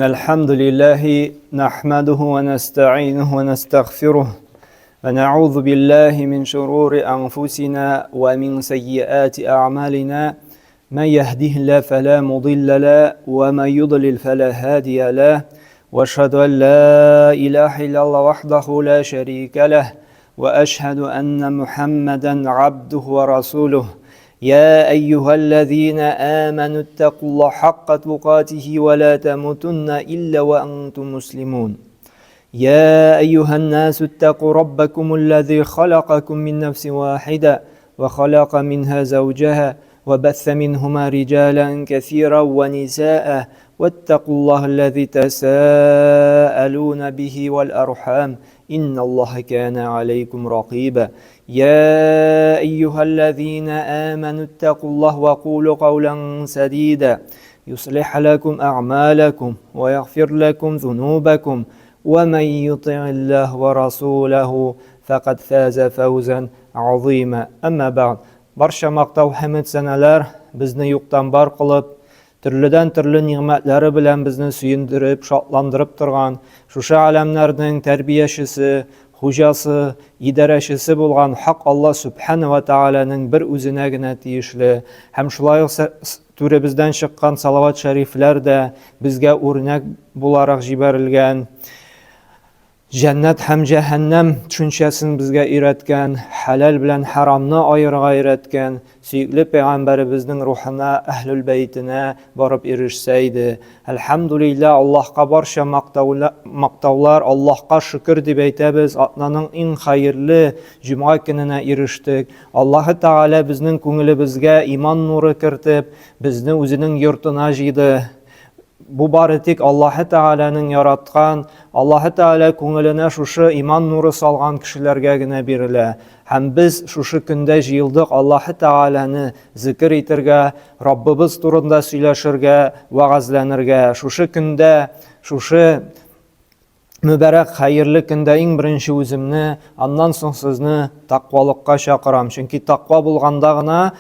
إن الحمد لله نحمده ونستعينه ونستغفره ونعوذ بالله من شرور أنفسنا ومن سيئات أعمالنا من يهده الله فلا مضل له ومن يضلل فلا هادي له وأشهد أن لا إله إلا الله وحده لا شريك له وأشهد أن محمدا عبده ورسوله يا أيها الذين آمنوا اتقوا الله حق تقاته ولا تموتن إلا وأنتم مسلمون يا أيها الناس اتقوا ربكم الذي خلقكم من نفس واحدة وخلق منها زوجها وبث منهما رجالا كثيرا ونساء واتقوا الله الذي تساءلون به والأرحام إن الله كان عليكم رقيبا يا أيها الذين آمنوا اتقوا الله وقولوا قولا سديدا يصلح لكم أعمالكم ويغفر لكم ذنوبكم ومن يطع الله ورسوله فقد فاز فوزا عظيما أما بعد برشا مقتау хәмид сәнәләр безне юктан бар кылып төрледән төрле ниъмәтләре белән безне сөендереп, шатландырып торган, шушы аләмнәрнең тәрбиячесе, хуҗасы, идарәчесе булган хак Алла Субхана ва Тааляның бер үзенә генә тиешле һәм шулай ук түребездән чыккан салават шәрифләр дә безгә үрнәк буларак җибәрелгән. Җәннәт һәм җәһәннәм төшенчәсен безгә өйрәткән, хәлал белән харамны аерырга өйрәткән, сөйкле пәйгамбәребезнең рухына, әһлүл бәйтенә барып ирешсә иде. Әлхәмдүлилләh, Аллаһка барча мактаулар, Аллаһка шөкер дип әйтәбез. Атнаның иң хәерле җомга көненә ирештек. Аллаһы Тааля безнең күңелебезгә иман нуры кертеп, безне үзенең йортына җыйды. Бу бары тик Аллаһы Тааляның яраткан, Аллаһы Тааля күңеленә шушы иман нуры салган кешеләргә генә бирелә. Һәм без шушы көндә җыелдык Аллаһы Тааляны зикр итәргә, Раббыбыз турында сөйләшергә, вагазланырга. Шушы көндә, шушы мөбарәк хәерле көндә иң беренче үземне, аннан соң сезне тақвалыкка чакырам. Чөнки тақва булганда гына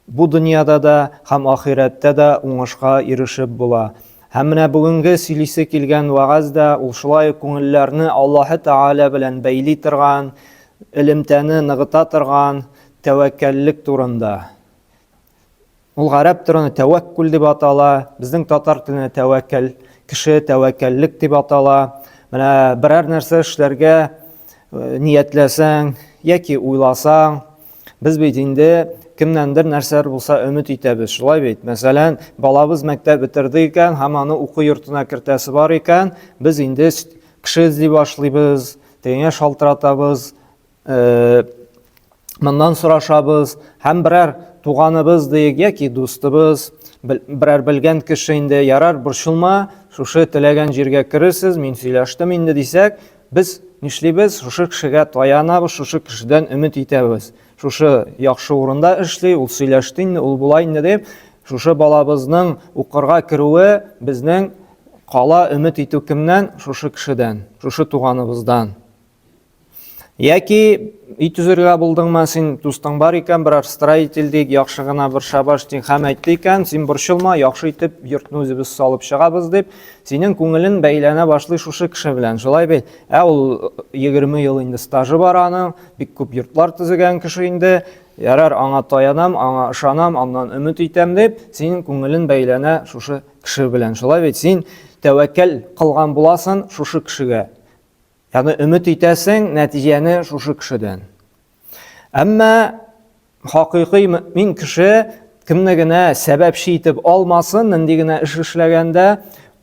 бу дөньяда да һәм ахирәттә дә уңышка ирешеп була. Һәм менә бүгенге сөйлисе килгән вагаз да ул шулай күңелләрне Аллаһы Тааля белән бәйли торган, илемтәне ныгыта торган тәвәккәллек турында. Ул гарәп телендә тәвәккүл дип атала, безнең татар телендә тәвәккәл, кеше тәвәккәллек дип атала. Менә берәр нәрсә эшләргә ниятләсәң яки уйласаң, без бит инде кемнәндер нәрсәләр булса өмет итәбез, шулай бит. Мәсәлән, балабыз мәктәп бетерде икән, һәм аны уку йортына кертәсе бар икән, без инде кеше эзли башлыйбыз, тегеңә шалтыратабыз, моннан сорашабыз, һәм берәр туганыбыз диек яки дустыбыз, берәр белгән кеше инде ярар борчылма, шушы теләгән җиргә керерсез, мин сөйләштем инде дисәк, без нишлибез? Шушы кешегә таянабыз, шушы кешедән өмет итәбез. Шушы яхшы урында эшли, ул сөйләште инде, ул була инде дип, шушы балабызның укырга керүе безнең кала өмет итү кемнән? Шушы кешедән, шушы туганыбыздан. Яки ит үзергә булдыңмы, син дустың бар икән, берәр строитель дик, яхшы гына бер шабаш дик, һәм әйтте икән, син борчылма, яхшы итеп йортны үзебез салып чыгабыз дип, синең күңелең бәйләнә башлый шушы кеше белән. Шулай бит. Ул 20 ел инде стажы бар аның, бик күп йортлар төзегән кеше инде. Ярар, аңа таянам, аңа ышанам, аннан өмет итәм дип, синең күңелең бәйләнә шушы кеше белән. Шулай бит, син тәвәккәл кылган буласың шушы кешегә. Yani ümit итәсең нәтиҗәне шушы кешедән. Әмма хакыйкый мөмин кеше кемне генә сәбәпче итеп алмасын, нинди генә эш эшләгәндә,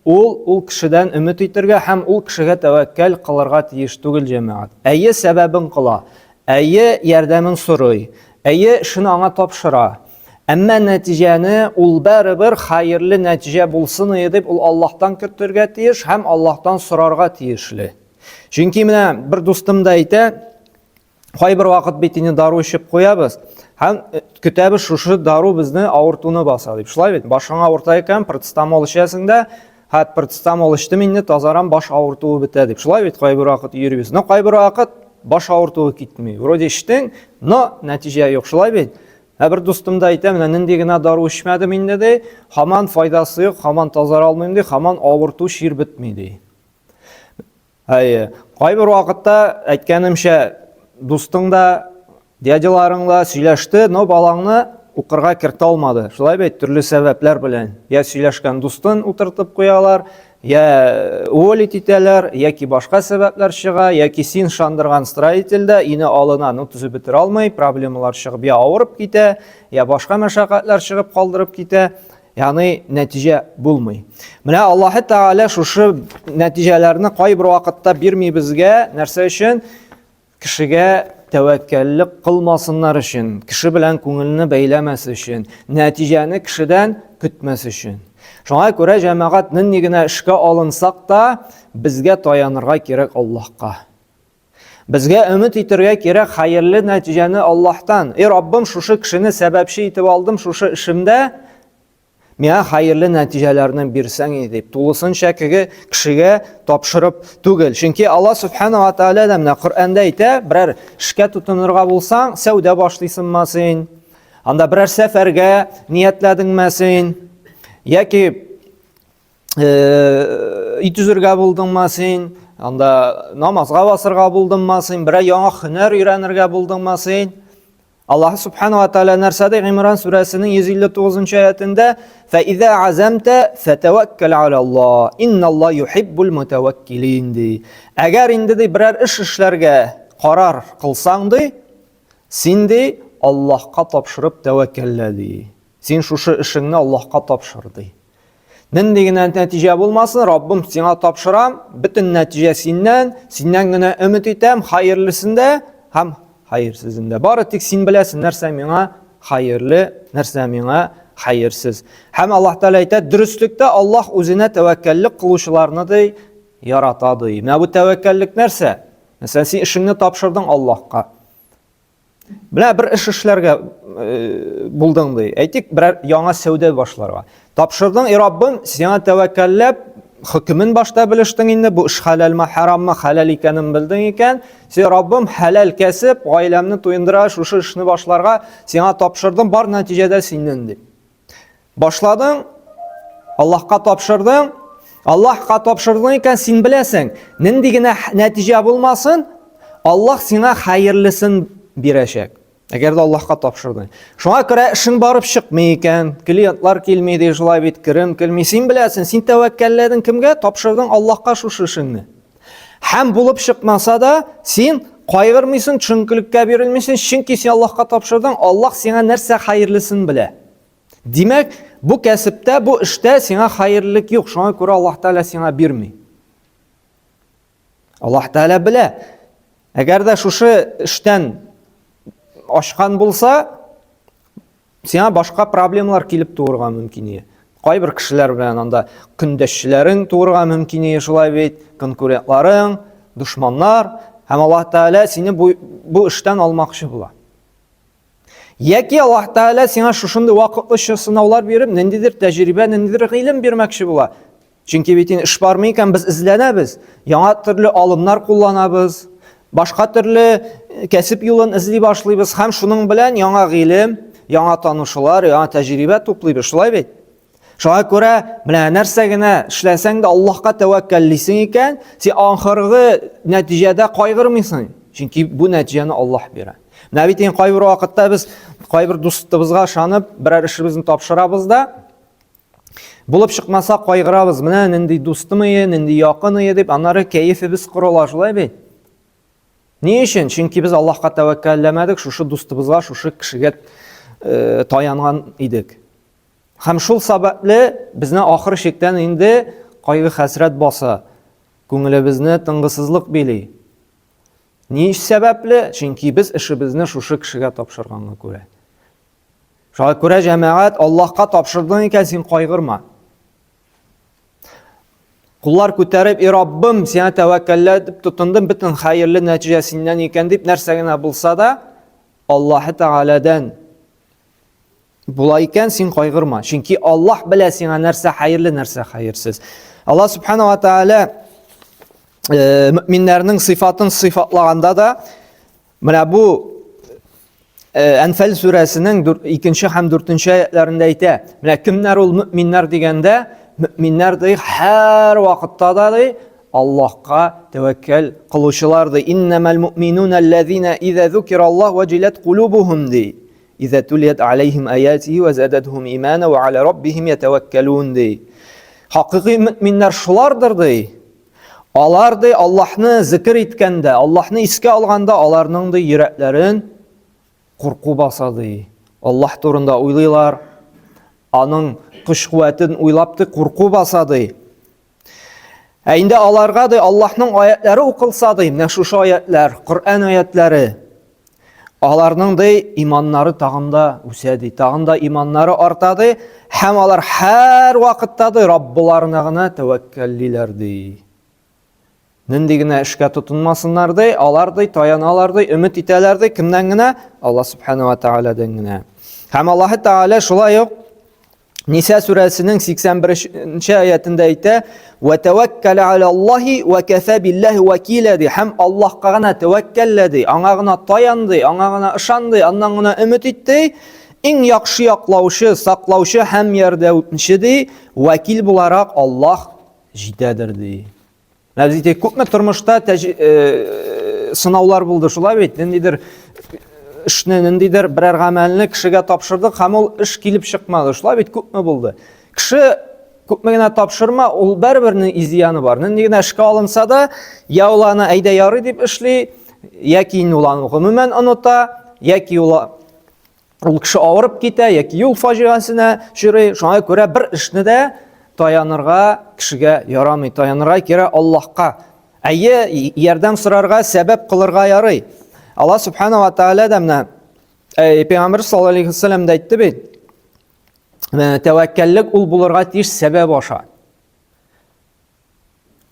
ул кешедән ümit итәргә һәм ул кешегә тәвәккәл кылырга тиеш түгел җәмәгать. Әйе сәбәбен кыла, әйе ярдәмен сорый, әйе эшен аңа тапшыра. Әмма нәтиҗәне ул барыбер хәерле нәтиҗә булсын дип ул Аллаһтан көтәргә тиеш һәм Аллаһтан сорарга тиешле. Чөнки менә бер дустым да әйтә, кайбер вакыт бит инде дару эчеп куябыз, һәм көтәбез шушы дару безне авыртуны баса дип. Шулай бит, башыңа авырта икән, процетамол эчәсең дә, процетамол эчтем инде, тазарам, баш авыртуы бетә дип. Шулай бит, кайбер вакыт йөрибез. Но кайбер вакыт баш авыртуы китми. Вроде эчтең, но нәтиҗә юк. Шулай бит. Бер дустым да әйтә, менә нинди генә дару эчмәдем инде ди, һаман файдасы юк, һаман тазара алмыйм ди, һаман авырту шир бетми ди. Кайбер вакытта әйткәнемчә, дустың да, дядяларың да сөйләште, но балаңны укырга кертә алмады. Шулай бит, төрле сәбәпләр белән. Я сөйләшкән дустын утыртып куялар, я уволить итәләр, яки башка сәбәпләр чыга, яки син шандырган строительдә ине алына, төзеп бетерә алмый, проблемалар чыгып, я авырып китә, я башка мәшәкатьләр чыгып калдырып китә. Ягъни нәтиҗә булмый. Менә Аллаһ Тәгалә шушы нәтиҗәләрне кайбер вакытта бирми безгә, нәрсә өчен? Кешегә тәвәккәллек кылмасыннар өчен, кеше белән күңелне бәйләмәс өчен, нәтиҗәне кешедән көтмәс өчен. Шуңа күрә җәмәгать нинди генә эшкә алынсак та, безгә таянырга кирәк Аллаһка. Безгә өмет итәргә кирәк хәерле нәтиҗәне Аллаһтан. Раббым, шушы кешене сәбәпче итеп алдым, шушы эшемдә миңа хәерле нәтиҗәләрне бирсәң дип, тулысынча кешегә тапшырып түгел. Чөнки Алла Субхана ва Тааля да менә Коръәндә әйтә, берәр эшкә тотынырга булсаң, сәүдә башлыйсыңмы син? Анда берәр сәфәргә ниятләдеңме син? Яки ит үзергә булдыңмы син? Анда намазга басырга булдыңмы син? Берәр яңа һөнәр өйрәнергә булдыңмы син? Аллаһ Субхана ва Тааля нәрсәдә Гимран сүрәсенең 159 аятында فَإِذَا عَزَمْتَ فَتَوَكَّلْ عَلَى اللَّهِ إِنَّ اللَّهَ يُحِبُّ الْمُتَوَكِّلِينَ ди. Әгәр инде ди берәр эш эшләргә карар кылсаң ди, син ди Аллаһка тапшырып тәвәккәллә ди. Син шушы эшеңне Аллаһка тапшыр ди. Нинди генә нәтиҗә булмасын, Раббым сиңа тапшырам, бөтен нәтиҗә синнән генә өмет итәм, хәерлесендә һәм хәерсезендә. Бары тик син беләсең, нәрсә миңа хәерле, нәрсә миңа хәерсез. Һәм Аллаһ Тәгалә әйтә, дөрестлектә Аллаһ үзенә тәвәккәллек кылучыларны ди ярата ди. Менә бу тәвәккәллек нәрсә? Мәсәлән, син эшеңне тапшырдың Аллаһка. Менә бер эш эшләргә булдың ди. Әйтик, берәр яңа сәүдә башларга. Тапшырдың, Раббым, сиңа тәвәккәлләп, хөкемен башта белештең инде, бу эш хәләлме, хараммы, хәләл икәнен белдең икән. Син, Раббым, хәләл кәсеп, гаиләмне туендыра, шушы эшне башларга сиңа тапшырдым, бар нәтиҗәдә синнән ди. Башладың, Аллаһка тапшырдың, Аллаһка тапшырдың икән, син беләсең, нинди генә нәтиҗә булмасын, Аллаһ сиңа хәерлесен бирәчәк. Әгәр дә Аллаһка тапшырдың. Шуңа күрә эшең барып чыкмый икән, клиентлар килми ди, шулай бит кирем килми. Син беләсең, син тәвәккәлләдең кемгә? Тапшырдың Аллаһка шушы эшеңне. Һәм булып чыкмаса да, син кайгырмыйсың, чөнкелеккә бирелмисең, чөнки син Аллаһка тапшырдың, Аллаһ сиңа нәрсә хәерлесен белә. Димәк, бу кәсептә, бу эштә сиңа хәерлек юк. Шуңа күрә Аллаһ Тәгалә сиңа бирми. Аллаһ Тәгалә белә. Әгәр дә шушы эштән ашкан булса, сиңа башка проблемалар килеп туырга мөмкин. Кайбер кешеләр белән анда көндәшчеләрең туырга мөмкин, шулай бит, конкурентларың, душманнар, һәм Аллаһ Тәгалә сине бу эштән алмакчы була. Яки Аллаһ Тәгалә сиңа шушындай вакытлы сынаулар биреп, ниндидер тәҗрибә, ниндидер гыйлем бирмәкче була. Чөнки бит эш бармый икән, без эзләнәбез, яңа төрле алымнар кулланабыз, башка төрле кәсеп юлын эзли башлыйбыз, һәм шуның белән яңа гыйлем, яңа танышулар, яңа тәҗрибә туплыйбыз, шулай бит. Шуңа күрә, менә нәрсә генә эшләсәң дә Аллаһка тәвәккәллисең икән, син ахыргы нәтиҗәдә кайгырмыйсың, чөнки бу нәтиҗәне Аллаһ бирә. Менә бит кайбер вакытта без кайбер дустыбызга ышанып, берәр эшебезне тапшырабыз да, булып чыкмаса кайгырабыз. Менә нинди дустымы, нинди якыны дип, аннары кәефебез кырыла, шулай бит. Ни өчен? Чөнки без Аллаһка тәвәккәлләмәдек, шушы дустыбызга, шушы кешегә таянган идек. Һәм шул сәбәпле безне ахыр шиктән инде кайгы хәсрәт баса, күңелебезне тынгысызлык били. Ни сәбәпле? Чөнки без эшебезне шушы кешегә тапшырганга күрә. Шуңа күрә җәмәгать, Аллаһка тапшырдың икән, син кайгырма. Куллар күтәреп, Раббым, сиңа тәвәккәлләп тотындым, бөтен хәерле нәтиҗә синнән икән дип нәрсә генә булса да, Аллаһ Тәгаләдән була икән, син кайгырма. Чөнки Аллаһ белә сиңа нәрсә хәерле, нәрсә хәерсез. Аллаһ Субхана ва Тааля мөэминнәрнең сыйфатын сыйфатлаганда да, менә бу Әнфәл сүрәсенең 2 һәм 4 аятларында әйтә. Менә кемнәр ул мөэминнәр дигәндә, мөэминнәр ди һәр вакытта да ди Аллаһка тәвәккәл кылучылар ди. Иннамал муъминуна аллазина иза зукираллаһ ваҗилат кулубухум ди. Иза тулiyat алейхим аятихи ва зададхум имана ва аля раббихим ятаваккалун ди. Хакыйкый мөэминнәр шулардыр ди. Алар ди Аллаһны зикр иткәндә, Аллаһны искә алганда аларның ди йөрәкләрен курку баса ди. Аллаһ турында уйлыйлар, аның көч-куәтен уйлап ди курку баса ди. Инде аларга ди Аллаһның аятлары укылса ди, менә шушы аятлар, Коръән аятлары, аларның ди иманнары тагында үсә ди, тагында иманнары арта ди, һәм алар һәр вакытта ди Раббыларына гына тәвәккәллиләр ди. Нинди генә эшкә тотынмасыннар ди, алар ди таяналар ди, өмет итәләр ди, кемнән генә? Аллаһ субхана ва тааладан генә. Һәм Аллаһ таала шулай ук Ниса сүрәсенең 81 аятында әйтә: "Ва таваккал алаллаһи ва кафа биллаһи вакила" ди. Һәм Аллаһка гына тәвәккәлләде, аңа гына таянды, аңа гына ышанды, аннан гына өмет итте. Иң яхшы яклаучы, саклаучы һәм ярдәмче ди, вакил буларак Аллаһ җитәдер ди. Нәзите күпме тормышта сынаулар булды шулай бит. Ниндидер эшне, ниндидер берәр гамәлне кешегә тапшырдык, һәм ул эш килеп чыкмады. Шулай бит күпме булды. Кеше күпме генә тапшырма, ул бербернең изяны бар. Нинди генә эшкә алынса да, я ул аны әйдә ярый дип эшли, яки ул аны гомумән оныта, яки ул кеше авырып китә, яки юл фаҗигасына чирый. Шуңа күрә бер эшне дә таянырга кешегә ярамый, таянырга кирәк Аллаһка. Әйе, ярдәм сорарга, сәбәп кылырга ярый. Аллаһ субхана ва тааля да менә Пәйгамбер саллаллаһу алейхи ва саллям да әйтте бит. Тәвәккәллек ул булырга тиеш сәбәп аша.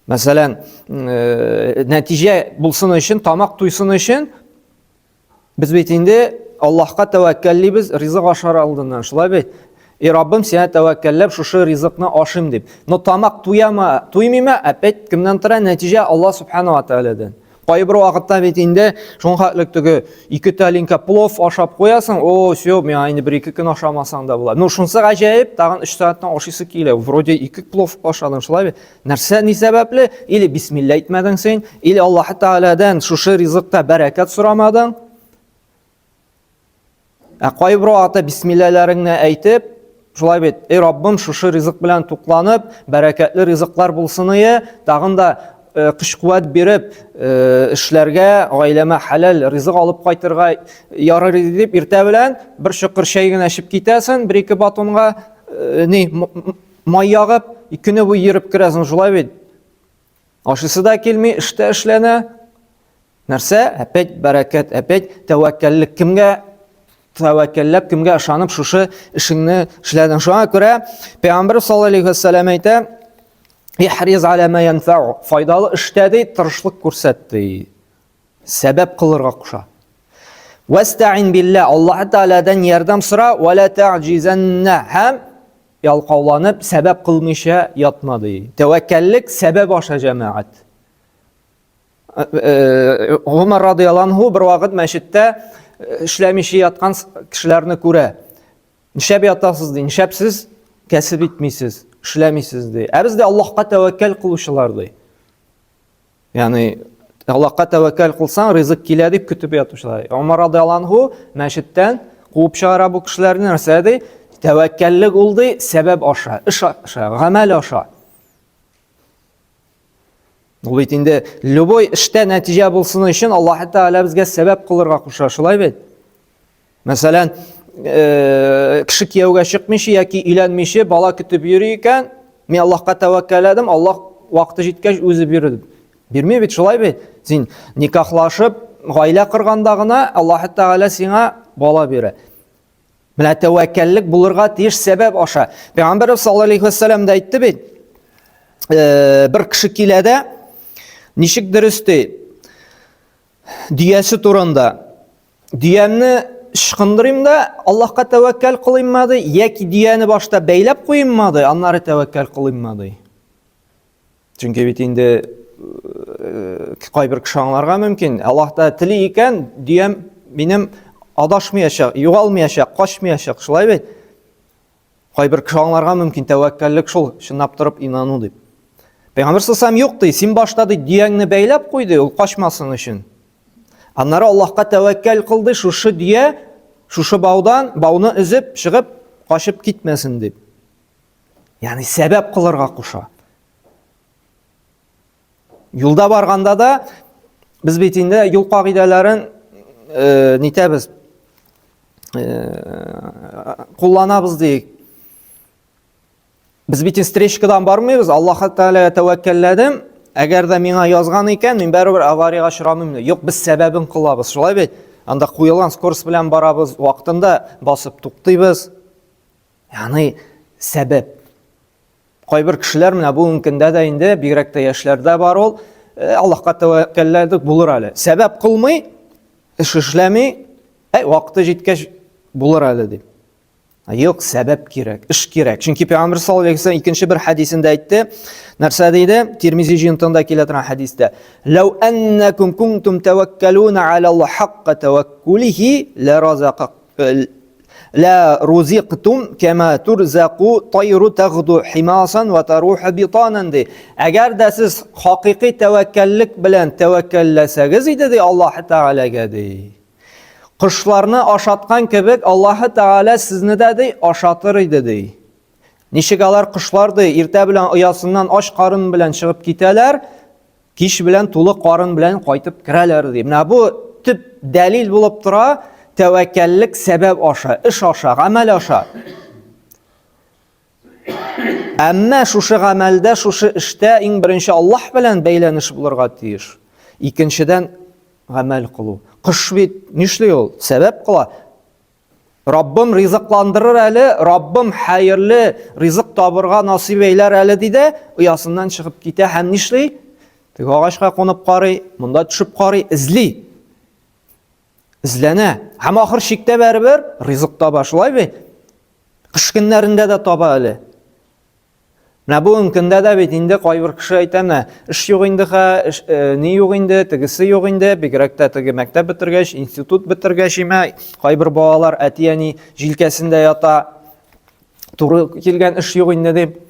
Мәсәлән, нәтиҗә булсын өчен, тамак туйсын өчен без бит инде Аллаһка тәвәккәллибез ризык ашар алдыннан. Шулай бит. Раббым, сиңа тәвәккәлләп шушы ризыкны ашыйм дип. Но тамак туймыймы? Опять кемнән тора? Нәтиҗә Аллаһ субхана ва тааладан. Кайбер вакытта бит инде шуңхатлык теге 2 талинка плов ашап куясың, всё, мен инде 1-2 көн ашамасаң да була. Ну шунсы гаҗәеп, тагын 3 сәгатьтән ашыйсы килә. Вроде 2 плов ашадың, шулай бит. Нәрсә ни сәбәпле? Или бисмилла әйтмәдең син, или Аллаһ тааладан шушы ризыкта бәрәкәт сорамадың. Кайбер вакытта бисмиллаларыңны әйтеп, шулай бит, Раббым, шушы ризык белән тукланып, бәрәкәтле ризыклар булсыны, тагын да көч-куәт биреп, эшләргә, гаиләмә халал ризык алып кайтырга ярар иде дип, иртә белән бер чокыр чәй генә эчеп китәсен, 1-2 батонга май ягып, 2 көне буе йөреп керәсең, шулай бит. Ашысы да килми, эштә эшләнә. Нәрсә? Опять бәрәкәт, опять тәвәккәллек. Кемгә тәвәккәлләп, кемгә ышанып шушы эшеңне эшләдең. Шуңа күрә Пәйгамбер саллаллаһу алейхи ва саллям әйтә: "Ихриз аля ма янфау", файдалы эштә ди тырышлык күрсәтте. Сәбәп кылырга куша. "Вастаин билла", Аллаһ тааладан ярдәм сора, "ва ла та'җизанна", һәм ялкауланып, сәбәп кылмыйча ятма ди. Тәвәккәллек сәбәп аша җәмәгать. Умар радиллаһу анһу бер вакыт мәчеттә эшләмичә яткан кешеләрне күрә. Нишәп ятасыз ди, нишәп сез кәсеп итмисез, эшләмисез ди. Бездә Аллаһка тәвәккәл кылучылар ди. Ягъни Аллаһка тәвәккәл кылсаң, ризык килә дип көтеп ятучылар. Умар радиллаһу анһу мәчеттән куып чыгара бу кешеләрне, нәрсә ди? Тәвәккәллек ул ди, сәбәп аша, эш аша, гамәл аша. Ул бит инде любой эштә нәтиҗә булсын өчен Аллаһ Тәгалә безгә сәбәп кылырга куша, шулай бит. Мәсәлән, кеше кияүгә чыкмыйча яки өйләнмичә бала көтеп йөри икән, мен Аллаһка тәвәккәләдем, Аллаһ вакыты җиткәч үзе бирде. Бирмәй бит, шулай бит. Син никахлашып, гаилә кырганда гына Аллаһ Тәгалә сиңа бала бирә. Менә тәвәккәллек булырга тиеш сәбәп аша. Пәйгамбер саллаллаһу алейхи ва саллям да әйтте бит. Бер кеше килә дә ничек дөресте диясе турында. Диямне шыкындырыйм да Аллаһка тәвәккәл кылыйммы ди, яки дияне башта бәйләп куйыммы ди, аннары тәвәккәл кылыйммы ди. Чөнки бит инде кайбер кеше аңларга мөмкин. Аллаһ та тили икән, диям минем адашмаячак, югалмаячак, качмаячак, шулай бит? Кайбер кеше аңларга мөмкин тәвәккәллек шул, чынлап торып инану дип. Пәйгамбер саллаллаху юк ди, син башта ди диеңне бәйләп куйды, ул качмасын өчен. Аннары Аллаһка тәвәккәл кылды, шушы дия, шушы бауны үзеп, чыгып, качып китмәсен дип. Ягъни сәбәп кылырга куша. Юлда барганда да без бит инде юл кагыйдәләрен нитәбез? Кулланабыз ди. Biz bitin стречкадан бармыйбыз, Аллаһ Тәгаләгә тәвәккәлләдем, әгәр дә миңа язган икән, мин барыбер аварияга очрамыйм. Юк, без сәбәбен кылабыз, шулай бит? Анда куелган скорость белән барабыз, вакытында басып туктыйбыз. Ягъни сәбәп. Кайбер кешеләр менә бу мөмкиндә дә инде бигрәк тә яшьләрдә бар ул, Аллаһка тәвәккәлләдек булыр әле. Сәбәп кылмый, эш эшләми, вакыты җиткәч булыр әле дип. Юк, сәбәп кирәк, эш кирәк. Чөнки Пәйгамбер саллаллаху алейхи ва саллям икенче бер хадисендә әйтте, нәрсә диде? Тирмизи җыентында килә торган хадистә. Лау аннакум кунтум таваккалуна ала Аллаһ хакка таваккулихи لا رزقتم كما ترزق طير تغدو حماصا وتروح بطانا دي. Әгәр дә сез хакыйкый тәвәккәллек белән тәвәккәлләсәгез иде ди Аллаһ Тәгаләгә ди. Кышларны ашаткан кебек Аллаһ Тәгалә сезне дә ди ашатыр иде ди. Ничек алар кышлар ди иртә белән оясыннан ач карын белән чыгып китәләр, кич белән тулы карын белән кайтып керәләр ди. Менә бу төп дәлил булып тора. Тәвәккәллек сәбәп аша, эш аша, гамәл аша. Әмма шушы гамәлдә, шушы эштә иң беренче Аллаһ белән бәйләнеш булырга тиеш. Икенчедән гамәл кылу. Кыш бит нишли ул? Сәбәп кыла. Раббым ризыкландырыр әле, Раббым хәерле ризык табырга насыйп әйләр әле диде, уясыннан чыгып китә һәм нишли? Теге агачка конып карый, монда төшеп карый, изли. Izlənə. Həm axır şikdə bərabər rızıq taba, şulay bit. Qış günlərində də taba əli. Mənə bu mümkündə də bit, indi qaybır kişi aytəm, iş yox indi, ne yox indi, tigisi yox indi, bigərək də tigi məktəb bitirgəş, institut bitirgəş imə, qaybır bağalar ətiyəni jilkəsində yata, turu kilgən iş yox indi deyib.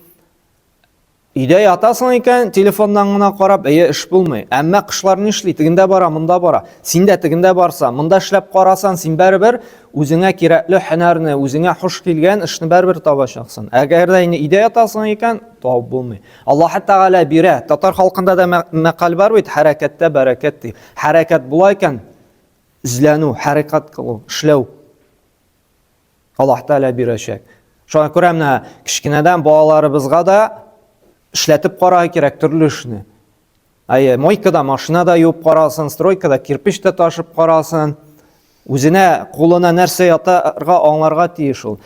Үйдә ятасың икән, телефоннан гына карап, эш булмый. Әмма кышлар нишли, тигендә бара, монда бара. Син дә тигендә барса, монда эшләп карасан, син барыбер үзеңә кирәкле һөнәрне, үзеңә хуш килгән эшне барыбер табачаксың. Әгәр дә инде үйдә ятасың икән, табып булмый. Аллаһ Тәгалә бирә. Татар халкында да мәкаль бар бит, хәрәкәттә бәрәкәт ди. Хәрәкәт була икән, изләнү, хәрәкәт кылу, эшләү. Аллаһ Тәгалә бирәчәк. Шуңа күрә менә кичкенәдән балаларыбызга да эшләтеп карарга кирәк төрле эшне. Мойкада машинада юып карасын, стройкада кирпич тә ташып карасын. Үзенә кулына нәрсә ятарга аңларга тиеш ул.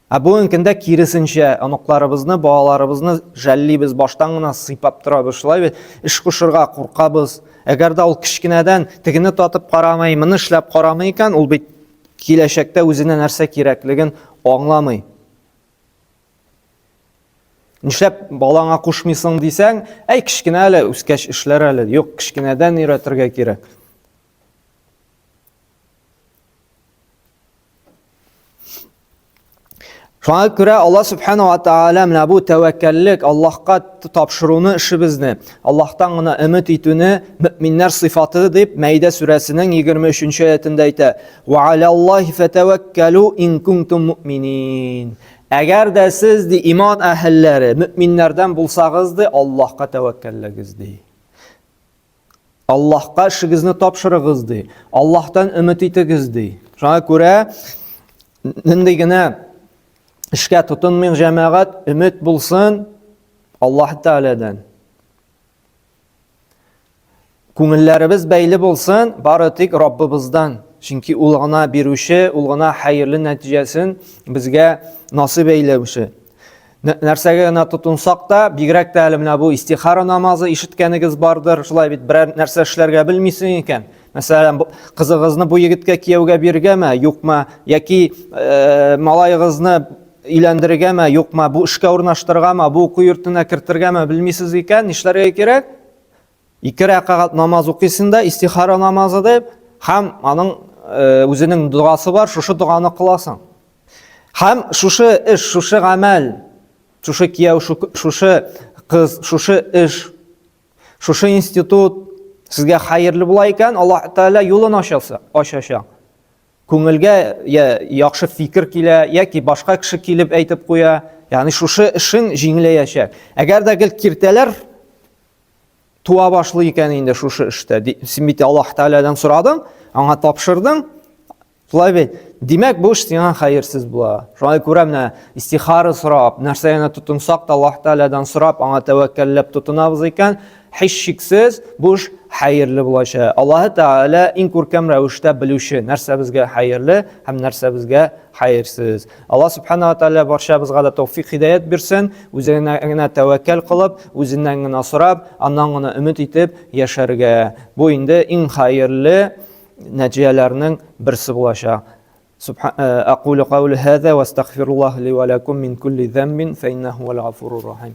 Бу мөмкиндә киресенчә аныкларыбызны, балаларыбызны жәллибез, баштан гына сыйпап торабыз, шулай бит. Эш кушырга куркабыз. Әгәр дә ул кичкенәдән тигене татып карамый, моны эшләп карамый икән, ул бит киләчәктә үзенә нәрсә кирәклеген аңламый. Нишләп балаңа кушмыйсың дисәң, кичкенә әле үскәч эшләр әле. Юк, кичкенәдән өйрәтергә кирәк. Шуңа күрә Аллаһ Субханаһу ва Тааля менә бу тәвәккәллек, Аллаһка тапшыруны эшебезне, Аллаһтан гына өмет итүне мөэминнәр сыйфаты дип Мәйдә сүрәсенең 23-нче аятында әйтә. Ва алаллаһи фатаваккалу ин кунтум муъминин. Әгәр дә сез ди иман әһелләре, мөэминнәрдән булсагыз ди, Аллаһка тәвәккәлләгез ди. Аллаһка эшегезне тапшырыгыз ди. Аллаһтан өмет итегез ди. Шуңа күрә нинди генә эшкә тотынмый җәмәгать өмет булсын Аллаһ Тәгаләдән. Күңелләребез бәйле булсын бары тик Раббыбыздан. Чөнки ул гына бирүче, ул гына хәерле нәтиҗәсен безгә насыйп әйләүче. Нәрсәгә генә тотынсак та, бигрәк тә әле менә бу истихара намазы ишеткәнегез бардыр, шулай бит берәр нәрсә эшләргә белмисең икән. Мәсәлән, кызыгызны бу егеткә кияүгә биргәме, юкмы, яки малайыгызны өйләндергәме, юкмы, бу эшкә урнаштыргамы, бу уку йортына кертергәме белмисез икән, нишләргә кирәк? 2 рәкъат намаз укыйсың да, истихара намазы дип, һәм аның үзенең дуасы бар, шушы дуаны кыласың. Һәм шушы эш, шушы гамәл, шушы кияү, шушы кыз, шушы эш, шушы институт сезгә хәерле була икән, Аллаһ Тәгалә юлын ачачак. Күңелгә яхшы фикер килә, яки башка кеше килеп әйтеп куя, ягъни шушы эшен җиңеләячәк. Әгәр дә гел киртәләр туа башлый икән инде шушы эштә, син бит Аллаһ Тәгаләдән сорадың, аңа тапшырдың, шулай бит. Димәк, бу эш сиңа хәерсез була. Шулай күрә, менә истихара сорап, нәрсәгә тотынсак та Аллаһ Тәгаләдән сорап, аңа тәвәккәлләп тотынабыз икән, һич шиксез бу эш хәерле булачак. Аллаһ Тәгалә иң күркәм рәвештә белүче, нәрсә безгә хәерле һәм нәрсә безгә хәерсез. Аллаһ Субханаһу ва Тәгалә барчабызга да тәүфыйк хидаят бирсен, үзенә генә тәвәккәл кылып, үзеннән генә сорап, аннан гына өмет итеп яшәргә. Бу инде иң хәерле нәтиҗәләрнең берсе булачак. أقول قولي هذا واستغفر الله لي ولكم من كل ذنب فإنه هو الغفور الرحيم